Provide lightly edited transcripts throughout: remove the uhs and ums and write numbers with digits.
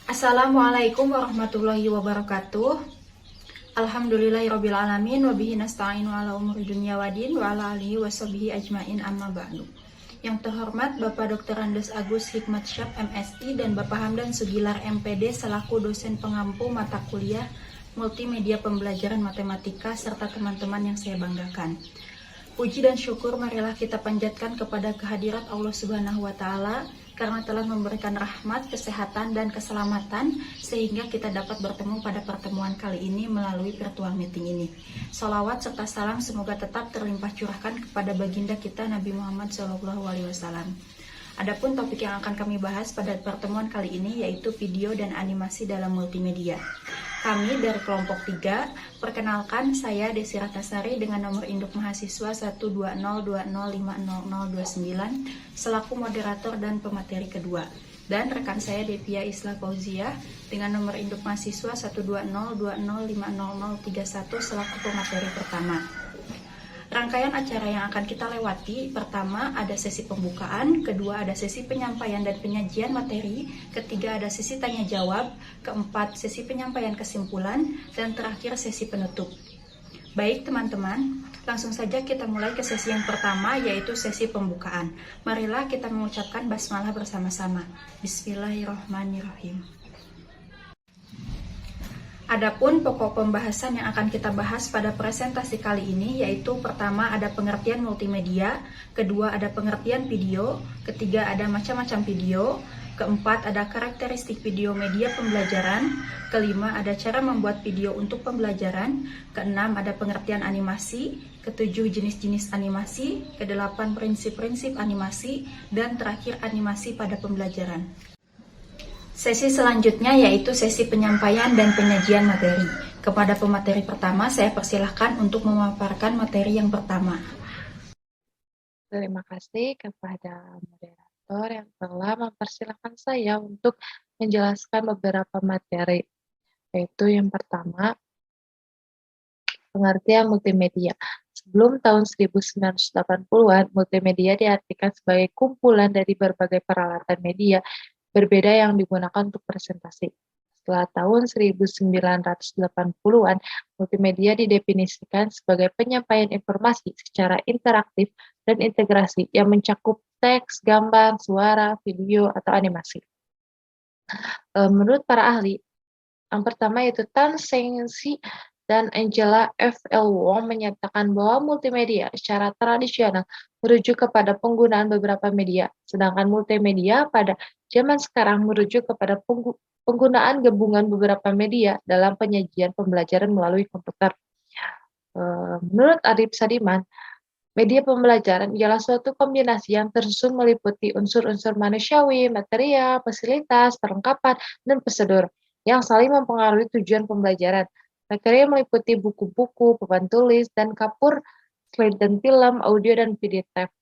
Assalamualaikum warahmatullahi wabarakatuh. Alhamdulillahirabbil alamin wa bihi nasta'inu ala umuri dunya waddin wa ala alihi washabihi ajmain amma ba'du. Yang terhormat Bapak Dr. Andes Agus Hikmatsyah MSI dan Bapak Hamdan Sugilar MPD selaku dosen pengampu mata kuliah Multimedia Pembelajaran Matematika serta teman-teman yang saya banggakan. Puji dan syukur marilah kita panjatkan kepada kehadirat Allah Subhanahu wa taala karena telah memberikan rahmat, kesehatan, dan keselamatan sehingga kita dapat bertemu pada pertemuan kali ini melalui virtual meeting ini. Salawat serta salam semoga tetap terlimpah curahkan kepada baginda kita Nabi Muhammad SAW. Adapun topik yang akan kami bahas pada pertemuan kali ini yaitu video dan animasi dalam multimedia. Kami dari kelompok 3, perkenalkan saya Desi Ratnasari dengan nomor induk mahasiswa 12020500029 selaku moderator dan pemateri kedua. Dan rekan saya Devia Isla Fauziah dengan nomor induk mahasiswa 12020500031 selaku pemateri pertama. Rangkaian acara yang akan kita lewati, pertama ada sesi pembukaan, kedua ada sesi penyampaian dan penyajian materi, ketiga ada sesi tanya jawab, keempat sesi penyampaian kesimpulan, dan terakhir sesi penutup. Baik teman-teman, langsung saja kita mulai ke sesi yang pertama yaitu sesi pembukaan. Marilah kita mengucapkan basmalah bersama-sama. Bismillahirrahmanirrahim. Adapun pokok pembahasan yang akan kita bahas pada presentasi kali ini yaitu pertama ada pengertian multimedia, kedua ada pengertian video, ketiga ada macam-macam video, keempat ada karakteristik video media pembelajaran, kelima ada cara membuat video untuk pembelajaran, keenam ada pengertian animasi, ketujuh jenis-jenis animasi, kedelapan prinsip-prinsip animasi, dan terakhir animasi pada pembelajaran. Sesi selanjutnya yaitu sesi penyampaian dan penyajian materi. Kepada pemateri pertama, saya persilahkan untuk memaparkan materi yang pertama. Terima kasih kepada moderator yang telah mempersilahkan saya untuk menjelaskan beberapa materi, yaitu yang pertama, pengertian multimedia. Sebelum tahun 1980-an, multimedia diartikan sebagai kumpulan dari berbagai peralatan media berbeda yang digunakan untuk presentasi. Setelah tahun 1980-an, multimedia didefinisikan sebagai penyampaian informasi secara interaktif dan integrasi yang mencakup teks, gambar, suara, video, atau animasi. Menurut para ahli, yang pertama yaitu Tan Seng-si dan Angela F. L. Wong menyatakan bahwa multimedia secara tradisional merujuk kepada penggunaan beberapa media, sedangkan multimedia pada zaman sekarang merujuk kepada penggunaan gabungan beberapa media dalam penyajian pembelajaran melalui komputer. Menurut Arif Sadiman, media pembelajaran ialah suatu kombinasi yang tersusun meliputi unsur-unsur manusiawi, material, fasilitas, perlengkapan, dan prosedur yang saling mempengaruhi tujuan pembelajaran. Materi meliputi buku-buku, papan tulis, dan kapur, slide dan film, audio, dan video tape.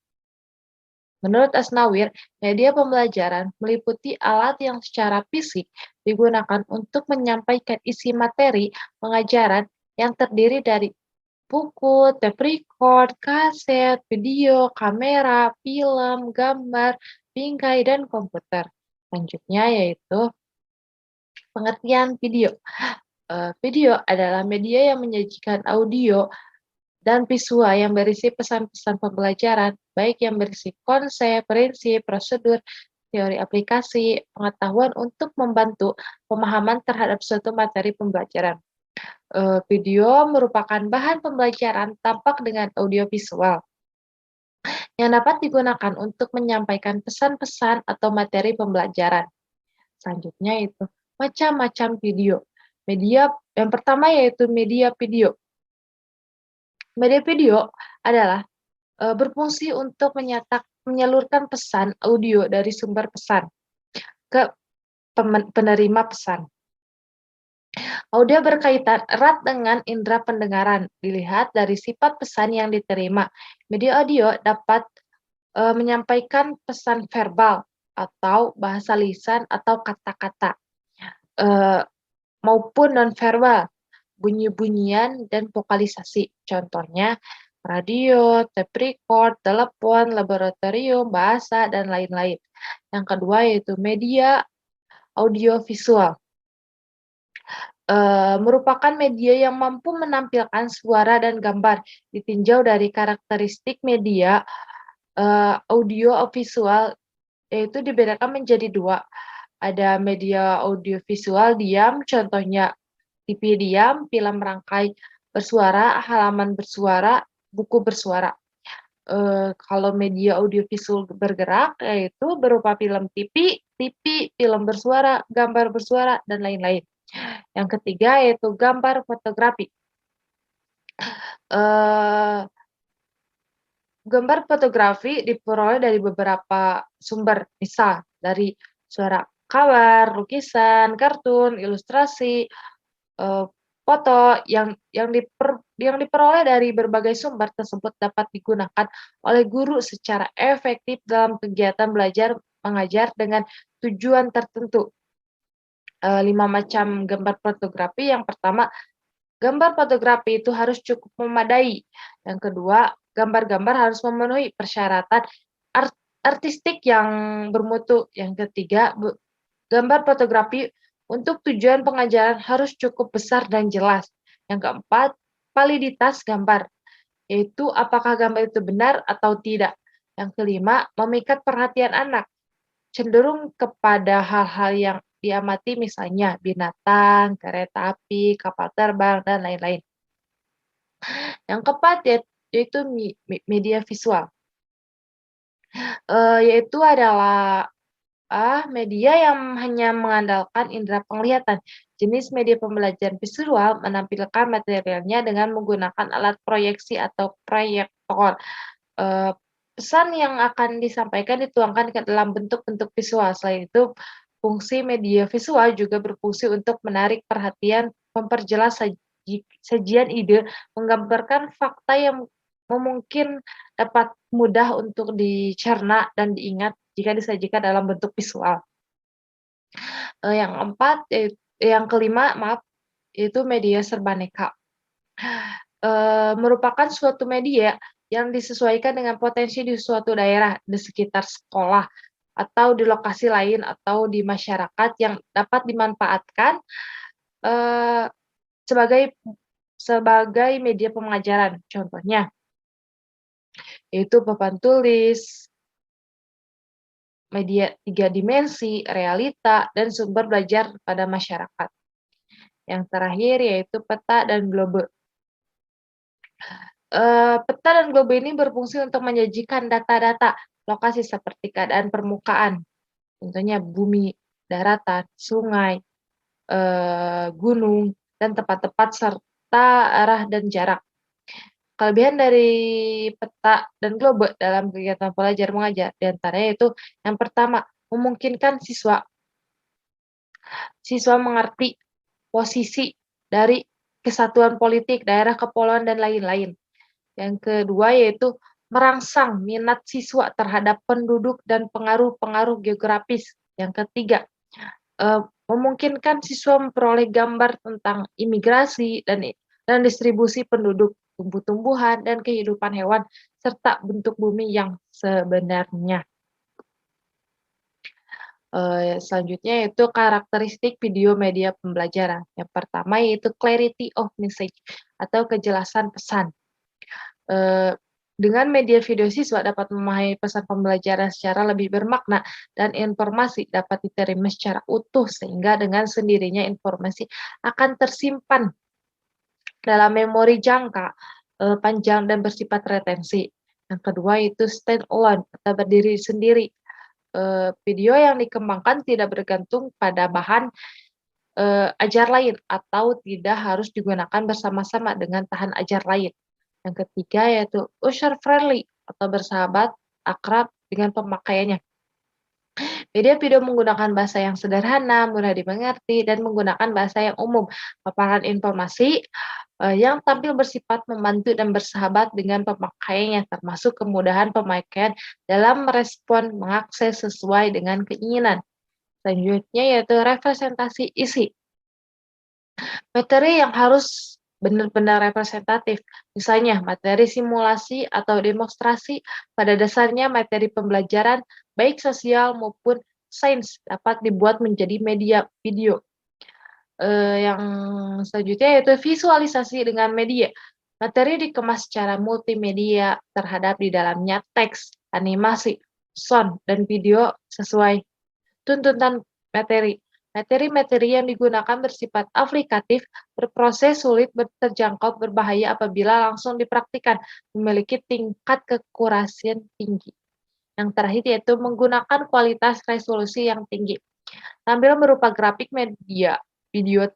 Menurut Asnawir, media pembelajaran meliputi alat yang secara fisik digunakan untuk menyampaikan isi materi pengajaran yang terdiri dari buku, tape record, kaset, video, kamera, film, gambar, bingkai, dan komputer. Selanjutnya yaitu pengertian video. Video adalah media yang menyajikan audio dan visual yang berisi pesan-pesan pembelajaran, baik yang berisi konsep, prinsip, prosedur, teori aplikasi, pengetahuan untuk membantu pemahaman terhadap suatu materi pembelajaran. Video merupakan bahan pembelajaran tampak dengan audio visual yang dapat digunakan untuk menyampaikan pesan-pesan atau materi pembelajaran. Selanjutnya itu macam-macam video. Media yang pertama yaitu media video. Media video adalah berfungsi untuk menyalurkan pesan audio dari sumber pesan ke penerima pesan. Audio berkaitan erat dengan indera pendengaran, dilihat dari sifat pesan yang diterima. Media audio dapat menyampaikan pesan verbal atau bahasa lisan atau kata-kata, maupun non-verbal, bunyi-bunyian, dan vokalisasi. Contohnya, radio, tape record, telepon, laboratorium, bahasa, dan lain-lain. Yang kedua yaitu media Audiovisual merupakan media yang mampu menampilkan suara dan gambar. Ditinjau dari karakteristik media audiovisual, yaitu dibedakan menjadi dua. Ada media audiovisual diam, contohnya TV diam, film rangkai bersuara, halaman bersuara, buku bersuara. Kalau media audiovisual bergerak, yaitu berupa film TV, film bersuara, gambar bersuara, dan lain-lain. Yang ketiga yaitu gambar fotografi. Eh, Gambar fotografi diperoleh dari beberapa sumber, misal dari suara kabar, lukisan, kartun, ilustrasi, foto yang diperoleh dari berbagai sumber tersebut dapat digunakan oleh guru secara efektif dalam kegiatan belajar mengajar dengan tujuan tertentu. 5 macam gambar fotografi. Yang pertama, gambar fotografi itu harus cukup memadai. Yang kedua, gambar-gambar harus memenuhi persyaratan artistik yang bermutu. Yang ketiga, gambar fotografi untuk tujuan pengajaran harus cukup besar dan jelas. Yang keempat, validitas gambar, yaitu apakah gambar itu benar atau tidak. Yang kelima, memikat perhatian anak, cenderung kepada hal-hal yang diamati, misalnya binatang, kereta api, kapal terbang, dan lain-lain. Yang keempat yaitu media visual, yaitu adalah media yang hanya mengandalkan indera penglihatan. Jenis media pembelajaran visual menampilkan materialnya dengan menggunakan alat proyeksi atau proyektor. Pesan yang akan disampaikan dituangkan ke dalam bentuk-bentuk visual. Selain itu, fungsi media visual juga berfungsi untuk menarik perhatian, memperjelas sajian ide, menggambarkan fakta yang mungkin dapat mudah untuk dicerna dan diingat jika disajikan dalam bentuk visual. Yang kelima, yaitu media serbaneka. Merupakan suatu media yang disesuaikan dengan potensi di suatu daerah, di sekitar sekolah, atau di lokasi lain, atau di masyarakat yang dapat dimanfaatkan sebagai media pembelajaran. Contohnya, yaitu papan tulis, media 3 dimensi, realita, dan sumber belajar pada masyarakat. Yang terakhir yaitu peta dan globe. Peta dan globe ini berfungsi untuk menyajikan data-data lokasi seperti keadaan permukaan, contohnya bumi, daratan, sungai, gunung, dan tempat-tempat serta arah dan jarak. Kelebihan dari peta dan globe dalam kegiatan belajar mengajar diantaranya yaitu yang pertama, memungkinkan siswa mengerti posisi dari kesatuan politik, daerah, kepulauan, dan lain-lain. Yang kedua yaitu merangsang minat siswa terhadap penduduk dan pengaruh-pengaruh geografis. Yang ketiga, memungkinkan siswa memperoleh gambar tentang imigrasi dan distribusi penduduk, tumbuh-tumbuhan, dan kehidupan hewan, serta bentuk bumi yang sebenarnya. Selanjutnya yaitu karakteristik video media pembelajaran. Yang pertama yaitu clarity of message atau kejelasan pesan. Dengan media video siswa dapat memahami pesan pembelajaran secara lebih bermakna dan informasi dapat diterima secara utuh sehingga dengan sendirinya informasi akan tersimpan dalam memori jangka panjang dan bersifat retensi. Yang kedua itu stand alone atau berdiri sendiri. Video yang dikembangkan tidak bergantung pada bahan ajar lain atau tidak harus digunakan bersama-sama dengan bahan ajar lain. Yang ketiga yaitu user friendly atau bersahabat, akrab dengan pemakaiannya. Media video menggunakan bahasa yang sederhana, mudah dimengerti, dan menggunakan bahasa yang umum. Paparan informasi yang tampil bersifat membantu dan bersahabat dengan pemakaiannya, termasuk kemudahan pemakaian dalam merespon mengakses sesuai dengan keinginan. Selanjutnya yaitu representasi isi. Materi yang harus benar-benar representatif, misalnya materi simulasi atau demonstrasi, pada dasarnya materi pembelajaran baik sosial maupun sains dapat dibuat menjadi media video. Yang selanjutnya yaitu visualisasi dengan media. Materi dikemas secara multimedia terhadap di dalamnya teks, animasi, sound, dan video sesuai tuntutan materi. Materi-materi yang digunakan bersifat aplikatif, berproses sulit, terjangkau, berbahaya apabila langsung dipraktikkan, memiliki tingkat kekurasian tinggi. Yang terakhir yaitu menggunakan kualitas resolusi yang tinggi. Tampil berupa grafik media, video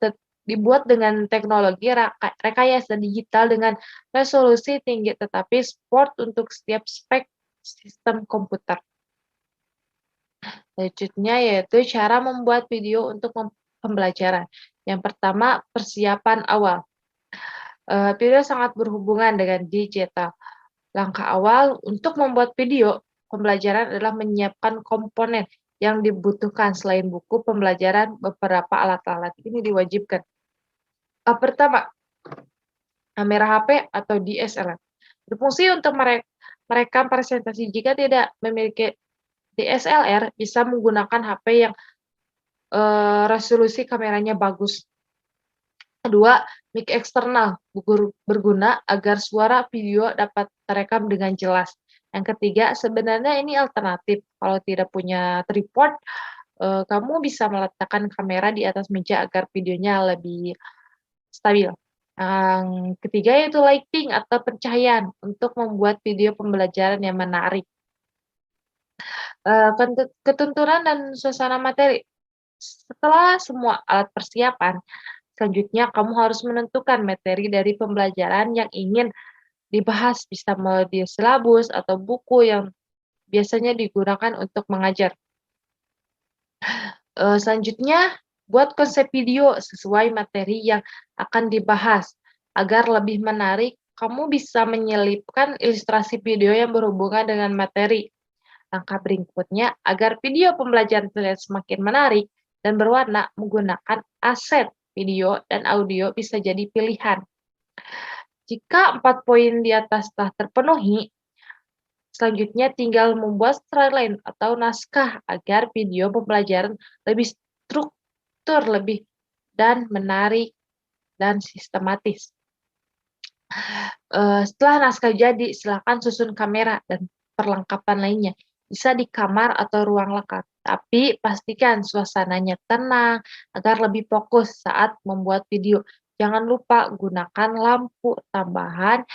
dibuat dengan teknologi rekayasa digital dengan resolusi tinggi tetapi support untuk setiap spek sistem komputer. Selanjutnya yaitu cara membuat video untuk pembelajaran. Yang pertama, persiapan awal. Video sangat berhubungan dengan digital. Langkah awal untuk membuat video pembelajaran adalah menyiapkan komponen yang dibutuhkan selain buku pembelajaran, beberapa alat-alat ini diwajibkan. Pertama, kamera HP atau DSLR. Berfungsi untuk merekam presentasi. Jika tidak memiliki DSLR, bisa menggunakan HP yang resolusi kameranya bagus. Kedua, mic eksternal berguna agar suara video dapat terekam dengan jelas. Yang ketiga, sebenarnya ini alternatif. Kalau tidak punya tripod, kamu bisa meletakkan kamera di atas meja agar videonya lebih stabil. Yang ketiga yaitu lighting atau pencahayaan untuk membuat video pembelajaran yang menarik. Ketentuan dan suasana materi. Setelah semua alat persiapan, selanjutnya kamu harus menentukan materi dari pembelajaran yang ingin dibahas, bisa melalui silabus atau buku yang biasanya digunakan untuk mengajar. Selanjutnya, buat konsep video sesuai materi yang akan dibahas. Agar lebih menarik, kamu bisa menyelipkan ilustrasi video yang berhubungan dengan materi. Langkah berikutnya, agar video pembelajaran terlihat semakin menarik dan berwarna, menggunakan aset video dan audio bisa jadi pilihan. Jika 4 poin di atas telah terpenuhi, selanjutnya tinggal membuat storyline atau naskah agar video pembelajaran lebih struktur, lebih dan menarik dan sistematis. Setelah naskah jadi, silakan susun kamera dan perlengkapan lainnya. Bisa di kamar atau ruang lengkap, tapi pastikan suasananya tenang agar lebih fokus saat membuat video. Jangan lupa gunakan lampu tambahan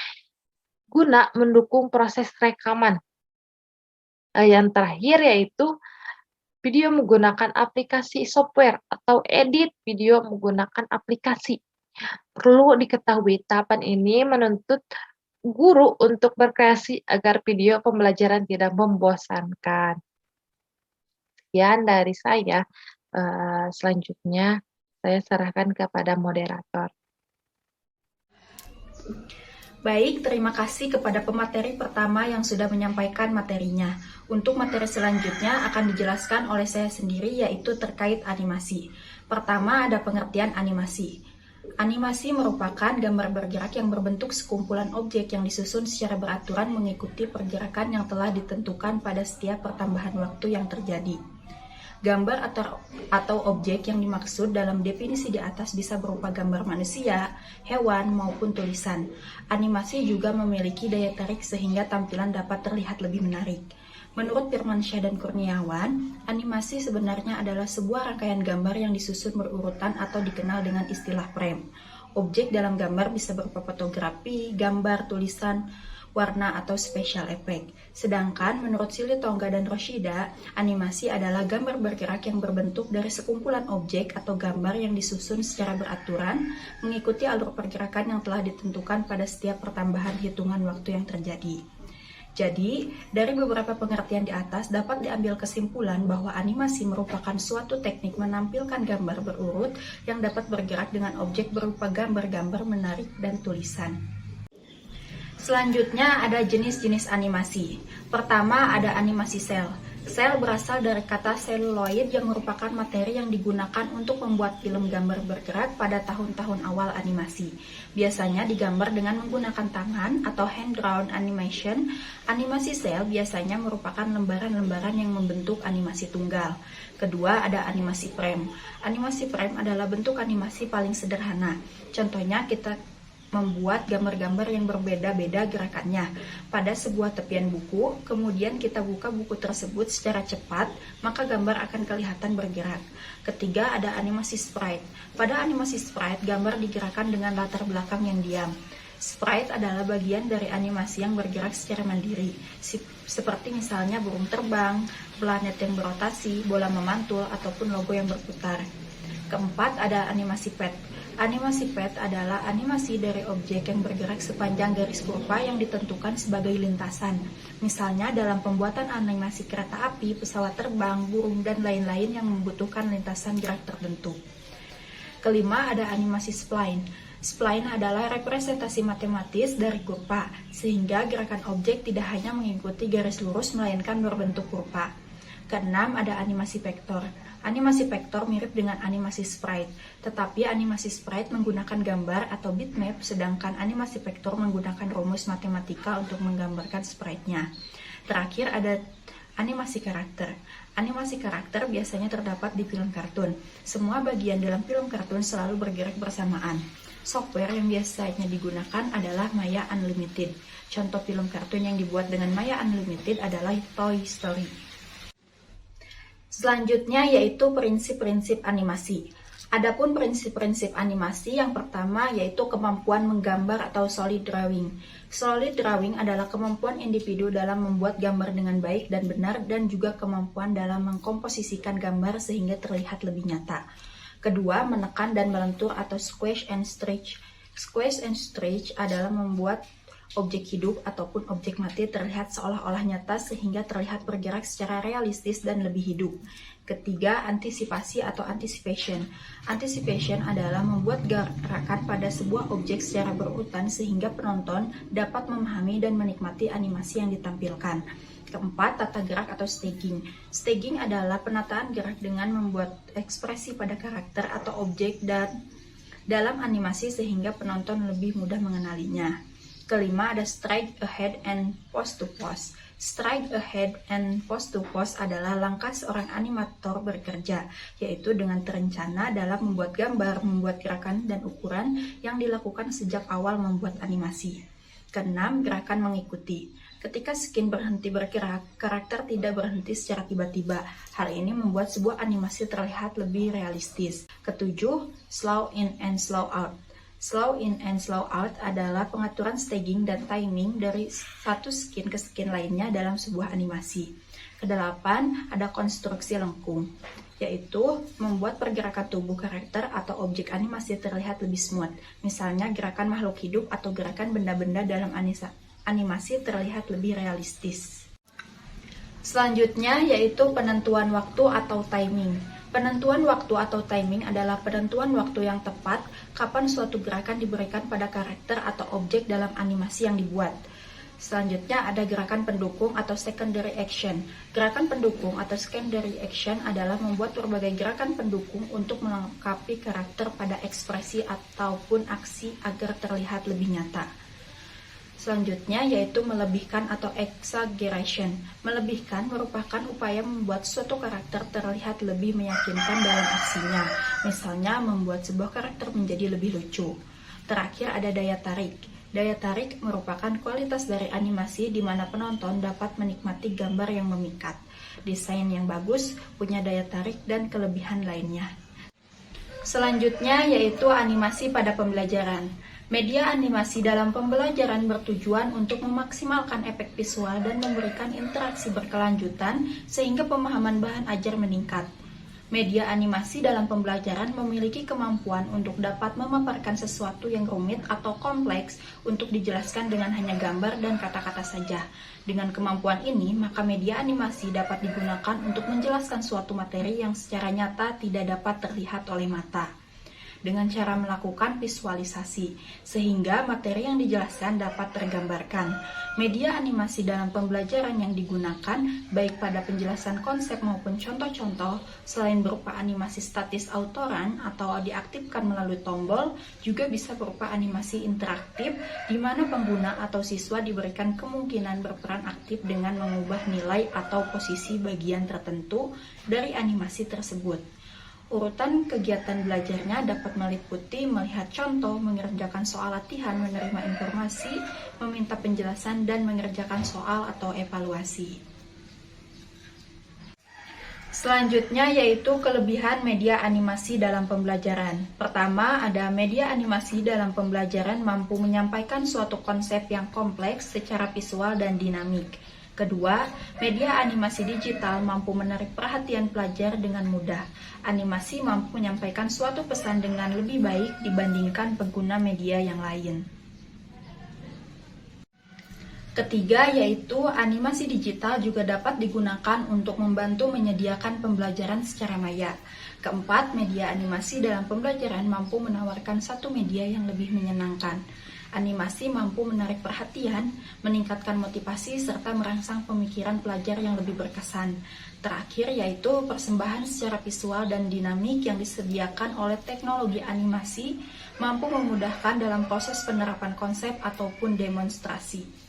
guna mendukung proses rekaman. Yang terakhir yaitu video menggunakan aplikasi software atau edit video menggunakan aplikasi. Perlu diketahui, tahapan ini menuntut guru untuk berkreasi agar video pembelajaran tidak membosankan. Sekian dari saya. Selanjutnya saya serahkan kepada moderator. Baik, terima kasih kepada pemateri pertama yang sudah menyampaikan materinya. Untuk materi selanjutnya akan dijelaskan oleh saya sendiri, yaitu terkait animasi. Pertama, ada pengertian animasi. Animasi merupakan gambar bergerak yang berbentuk sekumpulan objek yang disusun secara beraturan mengikuti pergerakan yang telah ditentukan pada setiap pertambahan waktu yang terjadi. Gambar atau objek yang dimaksud dalam definisi di atas bisa berupa gambar manusia, hewan, maupun tulisan. Animasi juga memiliki daya tarik sehingga tampilan dapat terlihat lebih menarik. Menurut Firmansyah dan Kurniawan, animasi sebenarnya adalah sebuah rangkaian gambar yang disusun berurutan atau dikenal dengan istilah frame. Objek dalam gambar bisa berupa fotografi, gambar, tulisan, warna, atau special effect. Sedangkan menurut Sili Tongga dan Roshida, animasi adalah gambar bergerak yang berbentuk dari sekumpulan objek atau gambar yang disusun secara beraturan mengikuti alur pergerakan yang telah ditentukan pada setiap pertambahan hitungan waktu yang terjadi. Jadi, dari beberapa pengertian di atas dapat diambil kesimpulan bahwa animasi merupakan suatu teknik menampilkan gambar berurut yang dapat bergerak dengan objek berupa gambar-gambar menarik dan tulisan. Selanjutnya ada jenis-jenis animasi. Pertama ada animasi sel. Sel berasal dari kata seluloid yang merupakan materi yang digunakan untuk membuat film gambar bergerak pada tahun-tahun awal animasi. Biasanya digambar dengan menggunakan tangan atau hand-drawn animation. Animasi sel biasanya merupakan lembaran-lembaran yang membentuk animasi tunggal. Kedua, ada animasi frame. Animasi frame adalah bentuk animasi paling sederhana. Contohnya kita membuat gambar-gambar yang berbeda-beda gerakannya pada sebuah tepian buku, kemudian kita buka buku tersebut secara cepat, maka gambar akan kelihatan bergerak. Ketiga, ada animasi sprite. Pada animasi sprite, gambar digerakkan dengan latar belakang yang diam. Sprite adalah bagian dari animasi yang bergerak secara mandiri, seperti misalnya burung terbang, planet yang berotasi, bola memantul, ataupun logo yang berputar. Keempat, ada animasi pad. Animasi pad adalah animasi dari objek yang bergerak sepanjang garis kurva yang ditentukan sebagai lintasan. Misalnya dalam pembuatan animasi kereta api, pesawat terbang, burung, dan lain-lain yang membutuhkan lintasan gerak tertentu. Kelima, ada animasi spline. Spline adalah representasi matematis dari kurva, sehingga gerakan objek tidak hanya mengikuti garis lurus melainkan berbentuk kurva. Keenam, ada animasi vektor. Animasi vektor mirip dengan animasi sprite, tetapi animasi sprite menggunakan gambar atau bitmap, sedangkan animasi vektor menggunakan rumus matematika untuk menggambarkan sprite-nya. Terakhir ada animasi karakter. Animasi karakter biasanya terdapat di film kartun. Semua bagian dalam film kartun selalu bergerak bersamaan. Software yang biasanya digunakan adalah Maya Unlimited. Contoh film kartun yang dibuat dengan Maya Unlimited adalah Toy Story. Selanjutnya yaitu prinsip-prinsip animasi. Adapun prinsip-prinsip animasi yang pertama yaitu kemampuan menggambar atau solid drawing. Solid drawing adalah kemampuan individu dalam membuat gambar dengan baik dan benar dan juga kemampuan dalam mengkomposisikan gambar sehingga terlihat lebih nyata. Kedua, menekan dan melentur atau squash and stretch. Squash and stretch adalah membuat objek hidup ataupun objek mati terlihat seolah-olah nyata sehingga terlihat bergerak secara realistis dan lebih hidup. Ketiga, antisipasi atau anticipation. Anticipation adalah membuat gerakan pada sebuah objek secara berurutan sehingga penonton dapat memahami dan menikmati animasi yang ditampilkan. Keempat, tata gerak atau staging. Staging adalah penataan gerak dengan membuat ekspresi pada karakter atau objek dan dalam animasi sehingga penonton lebih mudah mengenalinya. Kelima, ada strike ahead and pose to pose. Strike ahead and pose to pose adalah langkah seorang animator bekerja, yaitu dengan terencana dalam membuat gambar, membuat gerakan dan ukuran yang dilakukan sejak awal membuat animasi. Keenam, gerakan mengikuti. Ketika skin berhenti bergerak, karakter tidak berhenti secara tiba-tiba. Hal ini membuat sebuah animasi terlihat lebih realistis. Ketujuh, slow in and slow out. Slow in and slow out adalah pengaturan staging dan timing dari satu skin ke skin lainnya dalam sebuah animasi. Kedelapan, ada konstruksi lengkung, yaitu membuat pergerakan tubuh karakter atau objek animasi terlihat lebih smooth. Misalnya gerakan makhluk hidup atau gerakan benda-benda dalam animasi terlihat lebih realistis. Selanjutnya yaitu penentuan waktu atau timing. Penentuan waktu atau timing adalah penentuan waktu yang tepat kapan suatu gerakan diberikan pada karakter atau objek dalam animasi yang dibuat. Selanjutnya ada gerakan pendukung atau secondary action. Gerakan pendukung atau secondary action adalah membuat berbagai gerakan pendukung untuk melengkapi karakter pada ekspresi ataupun aksi agar terlihat lebih nyata. Selanjutnya yaitu melebihkan atau exaggeration. Melebihkan merupakan upaya membuat suatu karakter terlihat lebih meyakinkan dalam aksinya. Misalnya membuat sebuah karakter menjadi lebih lucu. Terakhir ada daya tarik. Daya tarik merupakan kualitas dari animasi di mana penonton dapat menikmati gambar yang memikat. Desain yang bagus, punya daya tarik dan kelebihan lainnya. Selanjutnya yaitu animasi pada pembelajaran. Media animasi dalam pembelajaran bertujuan untuk memaksimalkan efek visual dan memberikan interaksi berkelanjutan sehingga pemahaman bahan ajar meningkat. Media animasi dalam pembelajaran memiliki kemampuan untuk dapat memaparkan sesuatu yang rumit atau kompleks untuk dijelaskan dengan hanya gambar dan kata-kata saja. Dengan kemampuan ini, maka media animasi dapat digunakan untuk menjelaskan suatu materi yang secara nyata tidak dapat terlihat oleh mata. dengan cara melakukan visualisasi, sehingga materi yang dijelaskan dapat tergambarkan. Media animasi dalam pembelajaran yang digunakan, baik pada penjelasan konsep maupun contoh-contoh, selain berupa animasi statis autoran atau diaktifkan melalui tombol, juga bisa berupa animasi interaktif, di mana pengguna atau siswa diberikan kemungkinan berperan aktif dengan mengubah nilai atau posisi bagian tertentu dari animasi tersebut. Urutan kegiatan belajarnya dapat meliputi melihat contoh, mengerjakan soal latihan, menerima informasi, meminta penjelasan, dan mengerjakan soal atau evaluasi. Selanjutnya yaitu kelebihan media animasi dalam pembelajaran. Pertama, ada media animasi dalam pembelajaran mampu menyampaikan suatu konsep yang kompleks secara visual dan dinamik. Kedua, media animasi digital mampu menarik perhatian pelajar dengan mudah. Animasi mampu menyampaikan suatu pesan dengan lebih baik dibandingkan pengguna media yang lain. Ketiga, yaitu animasi digital juga dapat digunakan untuk membantu menyediakan pembelajaran secara maya. Keempat, media animasi dalam pembelajaran mampu menawarkan satu media yang lebih menyenangkan. Animasi mampu menarik perhatian, meningkatkan motivasi, serta merangsang pemikiran pelajar yang lebih berkesan. Terakhir, yaitu persembahan secara visual dan dinamik yang disediakan oleh teknologi animasi mampu memudahkan dalam proses penerapan konsep ataupun demonstrasi.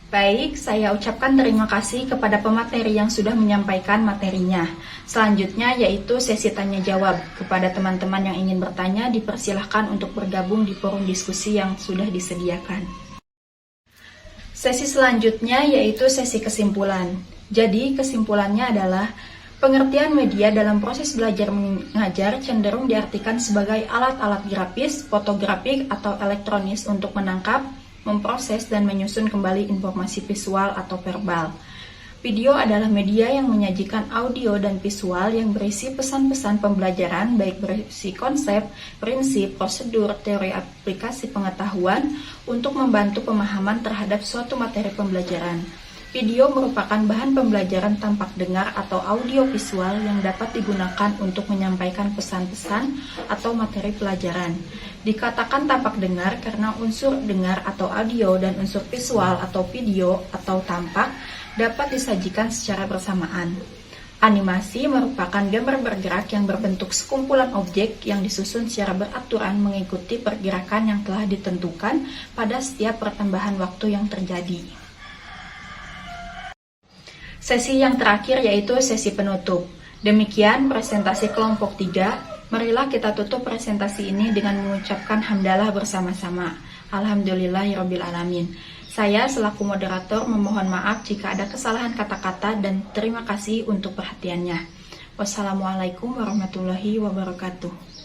Baik, saya ucapkan terima kasih kepada pemateri yang sudah menyampaikan materinya. Selanjutnya yaitu sesi tanya jawab. Kepada teman-teman yang ingin bertanya, dipersilahkan untuk bergabung di forum diskusi yang sudah disediakan. Sesi selanjutnya yaitu sesi kesimpulan. Jadi kesimpulannya adalah pengertian media dalam proses belajar mengajar cenderung diartikan sebagai alat-alat grafis, fotografik, atau elektronis untuk menangkap, memproses, dan menyusun kembali informasi visual atau verbal. Video adalah media yang menyajikan audio dan visual yang berisi pesan-pesan pembelajaran, baik berisi konsep, prinsip, prosedur, teori aplikasi pengetahuan untuk membantu pemahaman terhadap suatu materi pembelajaran. Video merupakan bahan pembelajaran tampak dengar atau audio visual yang dapat digunakan untuk menyampaikan pesan-pesan atau materi pelajaran. Dikatakan tampak dengar karena unsur dengar atau audio dan unsur visual atau video atau tampak dapat disajikan secara bersamaan. Animasi merupakan gambar bergerak yang berbentuk sekumpulan objek yang disusun secara beraturan mengikuti pergerakan yang telah ditentukan pada setiap pertambahan waktu yang terjadi. Sesi yang terakhir yaitu sesi penutup. Demikian presentasi kelompok 3. Marilah kita tutup presentasi ini dengan mengucapkan hamdalah bersama-sama. Alhamdulillahirabbil alamin. Saya selaku moderator memohon maaf jika ada kesalahan kata-kata dan terima kasih untuk perhatiannya. Wassalamualaikum warahmatullahi wabarakatuh.